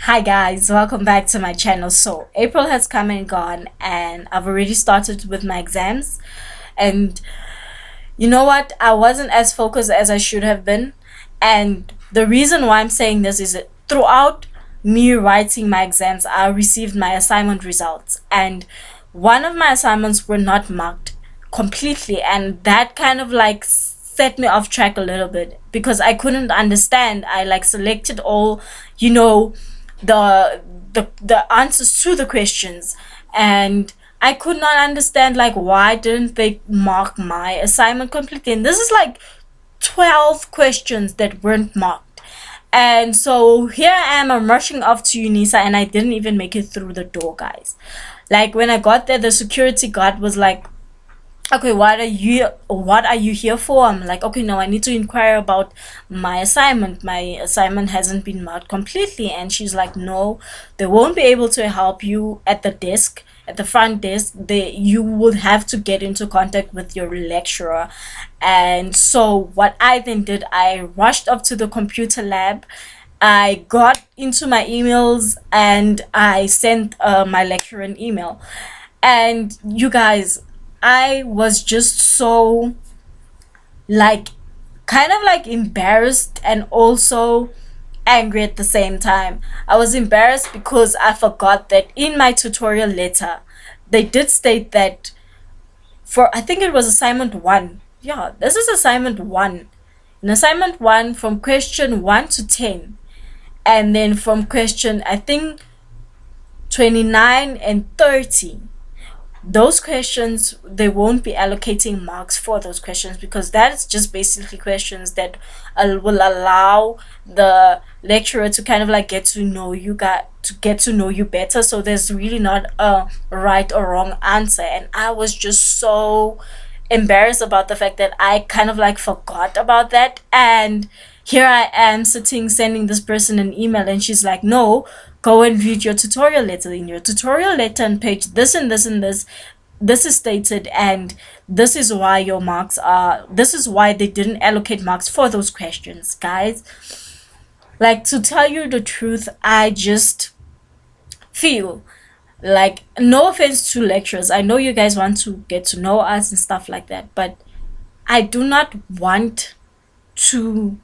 Hi guys, welcome back to my channel. So April has come and gone and I've already started with my exams, and you know what, I wasn't as focused as I should have been. And the reason why I'm saying this is that throughout me writing my exams, I received my assignment results, and one of my assignments were not marked completely, and that kind of like set me off track a little bit because I couldn't understand. I like selected all, you know, the answers to the questions, and I could not understand like why didn't they mark my assignment completely. And this is like 12 questions that weren't marked. And so here I am, I'm rushing off to UNISA, and I didn't even make it through the door, guys. Like when I got there, the security guard was like, okay, what are you here for? I'm like, okay, no, I need to inquire about my assignment hasn't been marked completely. And she's like, no, they won't be able to help you at the desk, at the front desk. You would have to get into contact with your lecturer. And so what I then did, I rushed up to the computer lab. I got into my emails and I sent my lecturer an email. And you guys, I was just so like kind of like embarrassed and also angry at the same time. I was embarrassed because I forgot that in my tutorial letter they did state that for, I think it was assignment 1. Yeah, this is assignment 1. In assignment 1, from question 1 to 10, and then from question, I think, 29 and 30, those questions, they won't be allocating marks for those questions because that's just basically questions that will allow the lecturer to kind of like get to know you better. So there's really not a right or wrong answer, and I was just so embarrassed about the fact that I kind of like forgot about that. And here I am sitting sending this person an email, and she's like, no, go and read your tutorial letter. In your tutorial letter on page this and this and this is stated, and this is why this is why they didn't allocate marks for those questions. Guys, like, to tell you the truth, I just feel like, no offense to lecturers, I know you guys want to get to know us and stuff like that, but I do not want to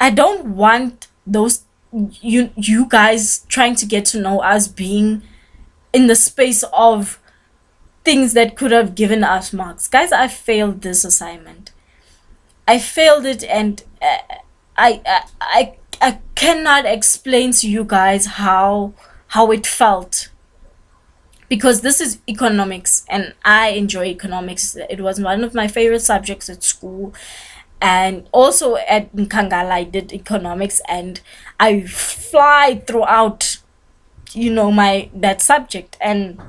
I don't want those, you guys trying to get to know us being in the space of things that could have given us marks. Guys, I failed this assignment. I failed it, and I cannot explain to you guys how it felt, because this is economics and I enjoy economics. It was one of my favorite subjects at school, and also at Nkangala I did economics, and I fly throughout, my that subject. And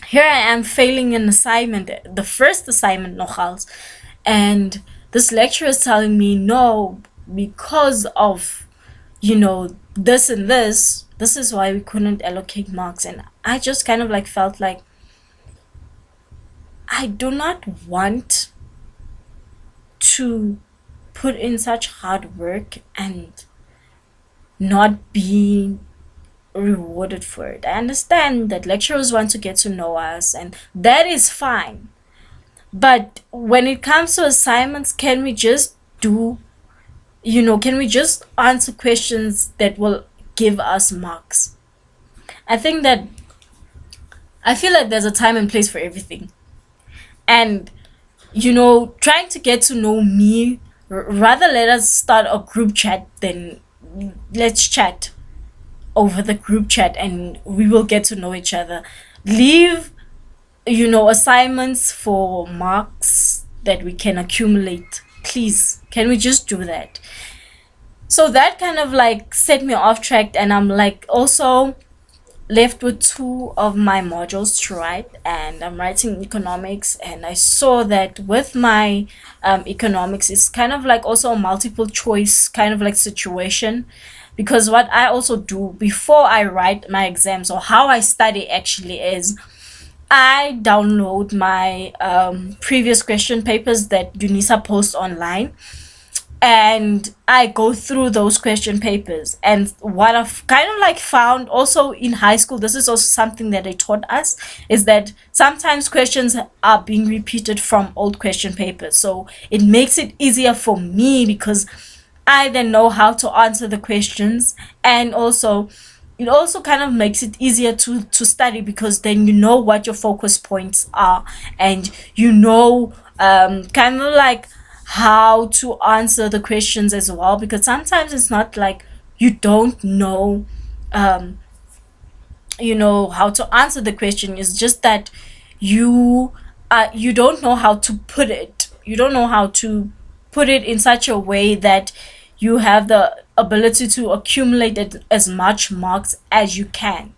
here I am failing an assignment, the first assignment nogals, and this lecturer is telling me, no, because of, this and this is why we couldn't allocate marks. And I just kind of like felt like I do not want to put in such hard work and not be rewarded for it. I understand that lecturers want to get to know us, and that is fine. But when it comes to assignments, can we just answer questions that will give us marks? I feel like there's a time and place for everything. And, trying to get to know me, rather let us start a group chat than let's chat over the group chat and we will get to know each other. Leave, assignments for marks that we can accumulate. Please, can we just do that? So that kind of like set me off track, and I'm like also left with 2 of my modules to write, and I'm writing economics. And I saw that with my economics, it's kind of like also a multiple choice kind of like situation, because what I also do before I write my exams, or how I study actually, is I download my previous question papers that UNISA posts online, and I go through those question papers. And what I've kind of like found also in high school, this is also something that they taught us, is that sometimes questions are being repeated from old question papers. So it makes it easier for me because I then know how to answer the questions. And also it also kind of makes it easier to study, because then you know what your focus points are, and you know kind of like how to answer the questions as well, because sometimes it's not like you don't know um how to answer the question. It's just that you you don't know how to put it. You don't know how to put it in such a way that you have the ability to accumulate as much marks as you can.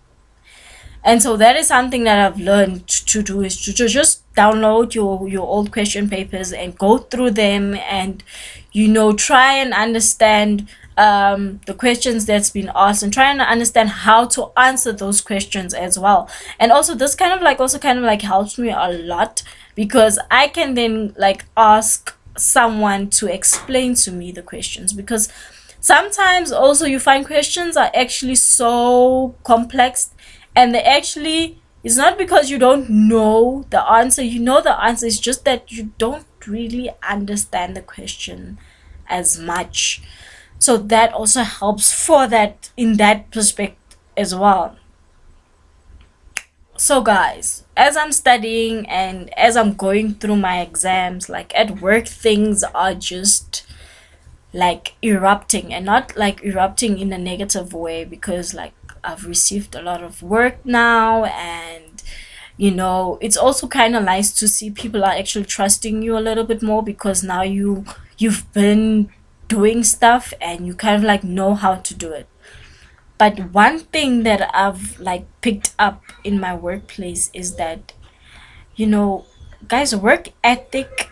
And so that is something that I've learned to do, is to just download your old question papers and go through them, and try and understand the questions that's been asked, and try and understand how to answer those questions as well. And also this kind of like helps me a lot, because I can then like ask someone to explain to me the questions, because sometimes also you find questions are actually so complex, and they actually, it's not because you don't know the answer. You know the answer, is just that you don't really understand the question as much. So that also helps for that, in that perspective as well. So guys, as I'm studying and as I'm going through my exams, like at work, things are just like erupting, and not like erupting in a negative way, because like I've received a lot of work now. And it's also kind of nice to see people are actually trusting you a little bit more, because now you've been doing stuff and you kind of like know how to do it. But one thing that I've like picked up in my workplace is that, you know guys, work ethic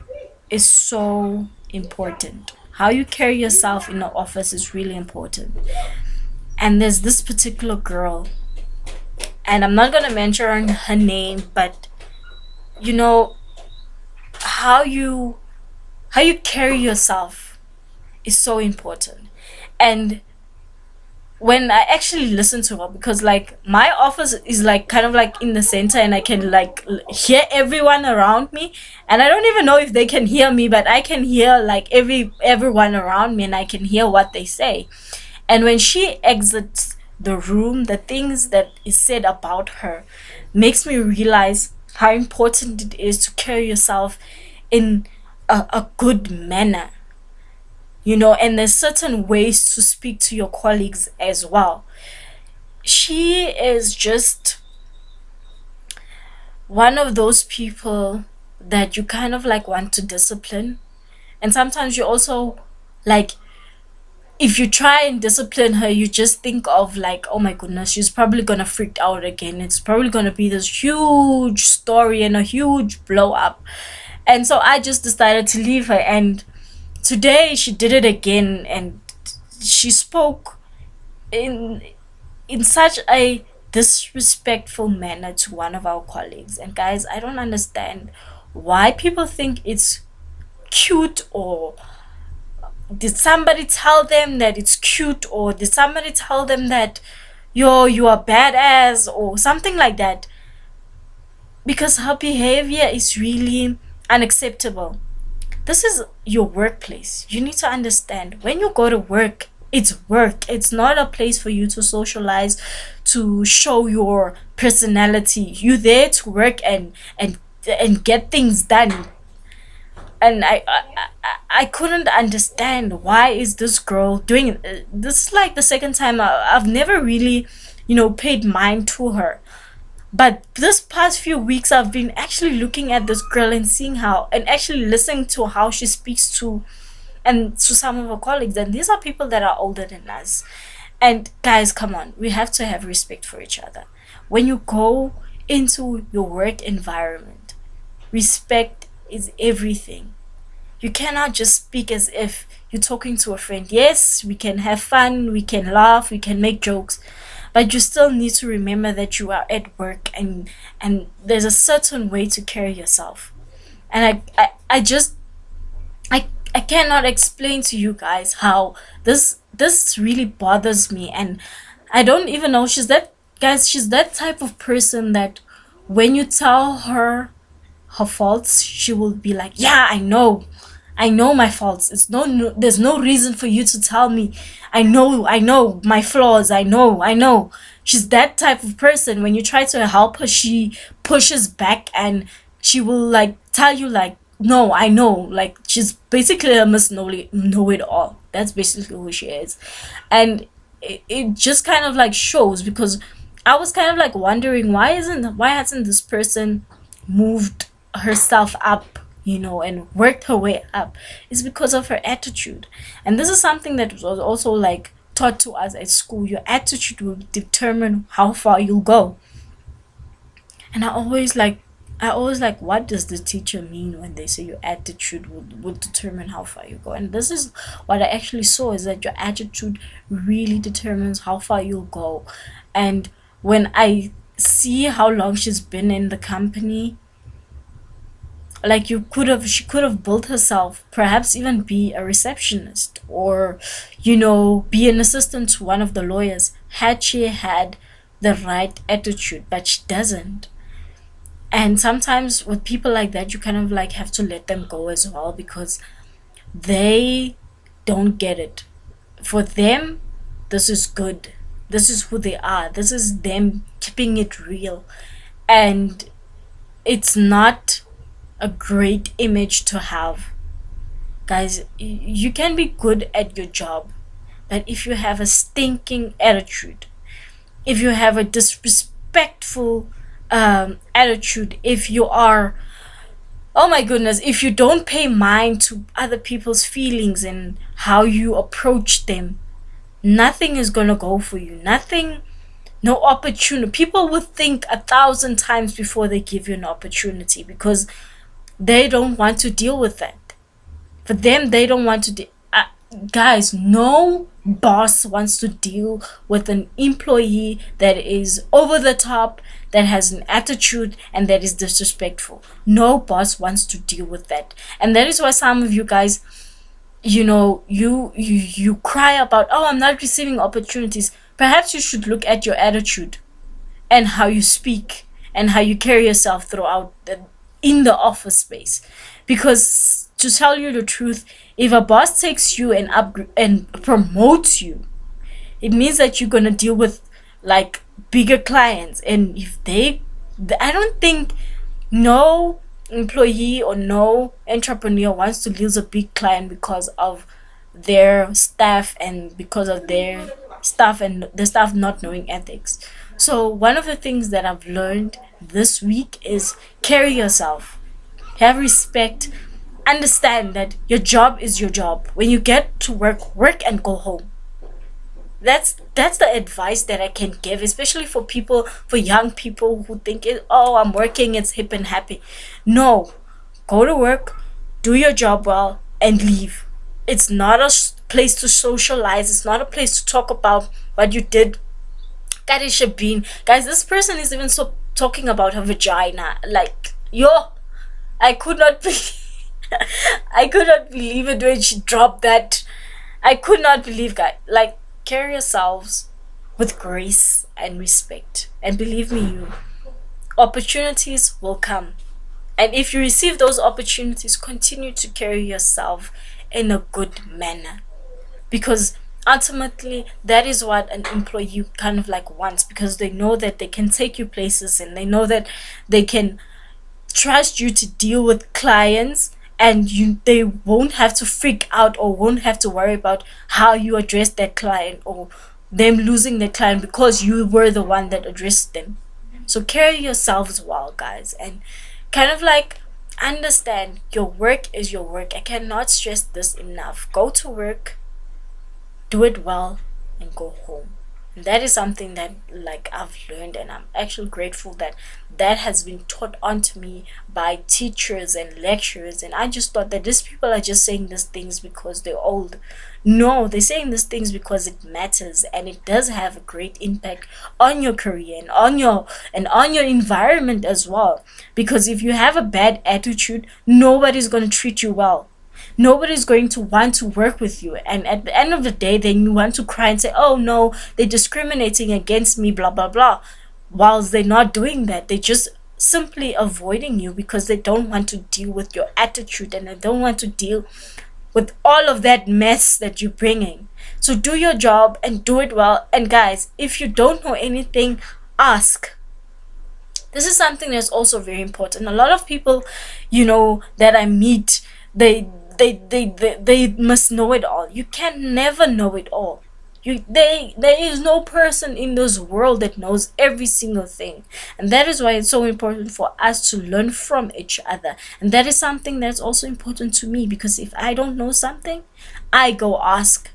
is so important. How you carry yourself in the office is really important. And there's this particular girl, and I'm not gonna mention her name, but you know how you carry yourself is so important. And when I actually listen to her, because like my office is like kind of like in the center, and I can like hear everyone around me, and I don't even know if they can hear me, but I can hear like everyone around me, and I can hear what they say. And when she exits the room, the things that is said about her makes me realize how important it is to carry yourself in a good manner. And there's certain ways to speak to your colleagues as well. She is just one of those people that you kind of like want to discipline. And sometimes you also like, if you try and discipline her, you just think of like, oh my goodness, she's probably gonna freak out again. It's probably gonna be this huge story and a huge blow up. And so I just decided to leave her. And today she did it again, and she spoke in such a disrespectful manner to one of our colleagues. And guys, I don't understand why people think it's cute, or did somebody tell them that it's cute, or did somebody tell them that you are badass or something like that, because her behavior is really unacceptable. This is your workplace. You need to understand, when you go to work, it's work. It's not a place for you to socialize, to show your personality. You're there to work and get things done. And I couldn't understand, why is this girl doing it. This is like the second time. I've never really paid mind to her. But this past few weeks, I've been actually looking at this girl and seeing how, and actually listening to how she speaks to, and to some of her colleagues. And these are people that are older than us. And guys, come on, we have to have respect for each other. When you go into your work environment, respect is everything. You cannot just speak as if you're talking to a friend. Yes, we can have fun, we can laugh, we can make jokes, but you still need to remember that you are at work, and there's a certain way to carry yourself. And I just I cannot explain to you guys how this really bothers me. And I don't even know, she's that type of person that when you tell her faults, she will be like, "Yeah, I know my faults. There's no reason for you to tell me. I know my flaws. I know." She's that type of person. When you try to help her, she pushes back, and she will like tell you like, "No, I know." Like, she's basically a know it all. That's basically who she is. And it just kind of like shows, because I was kind of like wondering, why hasn't this person moved herself up, and worked her way up? It's because of her attitude. And this is something that was also like taught to us at school. Your attitude will determine how far you'll go. And I always like, what does the teacher mean when they say your attitude will determine how far you go? And this is what I actually saw, is that your attitude really determines how far you'll go. And when I see how long she's been in the company, like, she could have built herself, perhaps even be a receptionist, or be an assistant to one of the lawyers, had she had the right attitude. But she doesn't. And sometimes with people like that, you kind of like have to let them go as well, because they don't get it. For them, this is good. This is who they are. This is them keeping it real. And it's not a great image to have. Guys, you can be good at your job, but if you have a stinking attitude, if you have a disrespectful attitude, if you are, oh my goodness, if you don't pay mind to other people's feelings and how you approach them, nothing is gonna go for you. Nothing, no opportunity. People will think 1,000 times before they give you an opportunity, because they don't want to deal with that. For them, they don't want to guys, no boss wants to deal with an employee that is over the top, that has an attitude, and that is disrespectful. No boss wants to deal with that. And that is why some of you guys, you cry about, "Oh, I'm not receiving opportunities." Perhaps you should look at your attitude, and how you speak, and how you carry yourself throughout in the office space. Because, to tell you the truth, if a boss takes you and promotes you, it means that you're gonna deal with like bigger clients. And if I don't think no employee or no entrepreneur wants to lose a big client because of their staff, and because of their staff and the staff not knowing ethics. So one of the things that I've learned this week is, carry yourself, have respect, understand that your job is your job. When you get to work and go home. That's the advice that I can give, especially for young people who think, "Oh, I'm working, it's hip and happy." No, go to work, do your job well, and leave. It's not a place to socialize. It's not a place to talk about what you did. Kadisha Bean, guys, this person is even so talking about her vagina. Like, yo, I could not be. I could not believe it when she dropped that. I could not believe, guys. Like, carry yourselves with grace and respect. And believe me, opportunities will come. And if you receive those opportunities, continue to carry yourself in a good manner. Because ultimately, that is what an employee kind of like wants, because they know that they can take you places, and they know that they can trust you to deal with clients, and they won't have to freak out, or won't have to worry about how you address that client, or them losing the client because you were the one that addressed them. So carry yourselves well, guys, and kind of like understand your work is your work. I cannot stress this enough. Go to work, do it well, and go home. And that is something that like I've learned, and I'm actually grateful that that has been taught onto me by teachers and lecturers. And I just thought that these people are just saying these things because they're old. No, they're saying these things because it matters, and it does have a great impact on your career, and on your environment as well. Because if you have a bad attitude, nobody's going to treat you well. Nobody's going to want to work with you, and at the end of the day then you want to cry and say, oh no, they're discriminating against me, blah blah blah, whilst they're not doing that. They're just simply avoiding you because they don't want to deal with your attitude, and they don't want to deal with all of that mess that you're bringing. So do your job and do it well. And guys, if you don't know anything, ask. This is something that's also very important. A lot of people, that I meet, they must know it all. You can never know it all. There is no person in this world that knows every single thing, and that is why it's so important for us to learn from each other. And that is something that's also important to me, because if I don't know something, I go ask.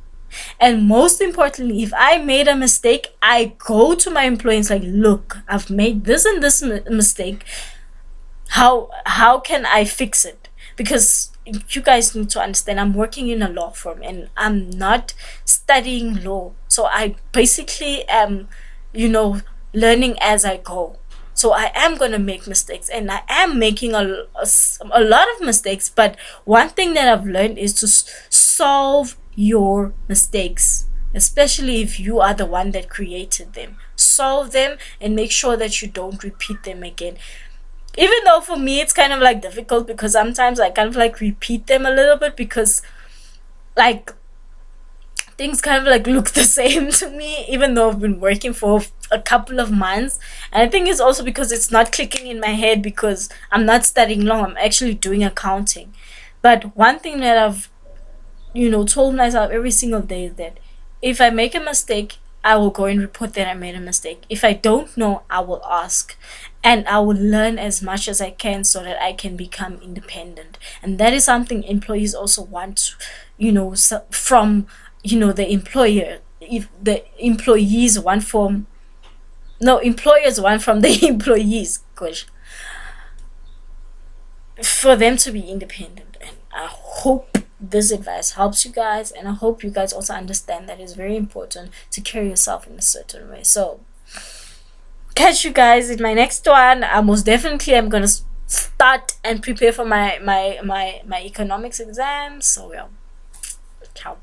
And most importantly, if I made a mistake, I go to my employer and say, look, I've made this and this mistake. How can I fix it? Because you guys need to understand, I'm working in a law firm and I'm not studying law. So I basically am, learning as I go. So I am going to make mistakes, and I am making a lot of mistakes. But one thing that I've learned is to solve your mistakes, especially if you are the one that created them. Solve them and make sure that you don't repeat them again. Even though for me it's kind of like difficult, because sometimes I kind of like repeat them a little bit, because like things kind of like look the same to me, even though I've been working for a couple of months. And I think it's also because it's not clicking in my head, because I'm not studying law, I'm actually doing accounting. But one thing that I've told myself every single day is that if I make a mistake, I will go and report that I made a mistake. If I don't know, I will ask, and I will learn as much as I can so that I can become independent. And that is something employees also want, from the employer. If the employees want from no employers want from the employees, gosh, for them to be independent. And I hope this advice helps you guys, and I hope you guys also understand that it's very important to carry yourself in a certain way. So catch you guys in my next one. I most definitely am gonna start and prepare for my economics exams. So yeah, ciao.